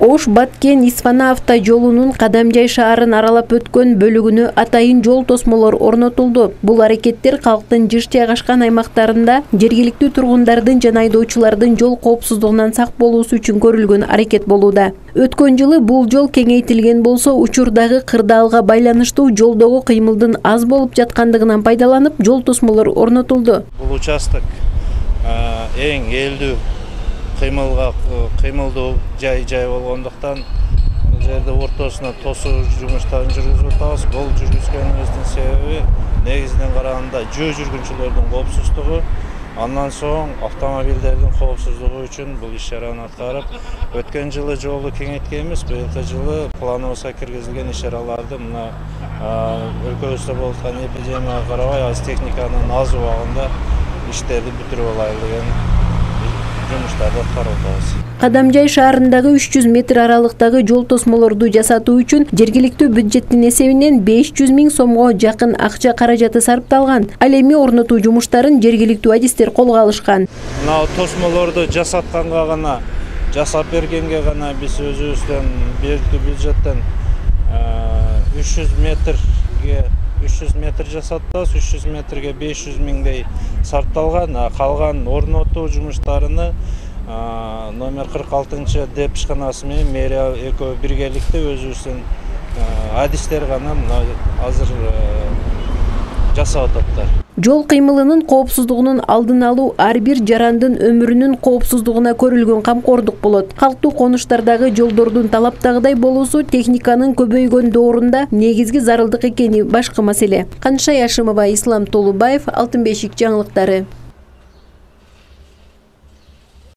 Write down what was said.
Ош-Баткен Исфана автожолунун Кадамжай шаарын аралап өткөн бөлүгүнө атайын жол тосмолор орнотулду. Бул аракеттер калктын жыш жайгашкан аймактарында жергиликтүү тургундардын жана айдоочулардын жол коопсуздугунан сак болуусу үчүн көрүлгөн аракет болууда. Өткөн жылы бул жол кеңейтилген болсо, учурдагы кырдаалга байланыштуу жолдогу кыймылдын аз болуп жаткандыгынан пайдаланып, жол тосмолор орнотулду. Бул участок эң элдүү кыймылдуу жай болгондуктан бул жерде ортосуна тосуу жумуштарын жүргүзүп атабыз. Бул жүргүзгөнүбүздүн себеби негизинен караганда жөө жүргүнчүлөрдүн коопсуздугу, андан соң автомобилдердин коопсуздугу үчүн бул иш-чараны аткарып, өткөн жылы жолду кеңейткенбиз, быйылкы жылы планыбызга киргизилген иш-чараларды мына өлкөбүздө болуп аткан эпидемияга карабай, аз техниканын аз убагында иштерди бүтүрүп алайлы деген жумуштарды аткарып атабыз. Кадамжай шаарындагы 300 метр аралыктагы жол тосмолорду жасатуу үчүн жергиликтүү бюджеттин эсебинен 500 000 сомго жакын акча каражаты сарпталган. Ал эми орнотуу жумуштарын жергиликтүү адистер колго алышкан. Мына тосмолорду жасатканга гана, жасап бергенге гана биз өзүбүздөн берилген бюджеттен 300 метр жасаттыбыз, 300 метрге 500 000дей сарпталган. Калган орнотуу жумуштарыны номер 46 деп ишканасы менен мэрия экөө биргеликте өзүбүздүн адистер гана азыр жасап ататтар. Жол кыймылынын коопсуздугунун алдын алуу ар бир жарандын өмүрүнүн коопсуздугуна көрүлгөн камкордук болот. Калктуу конуштардагы жолдордун талаптагыдай болуусу техниканын көбөйгөн доорунда негизги зарылдык экени башкы маселе. Канышай Ашимова, Ислам Толубаев, Алтын бешик жаңылыктары.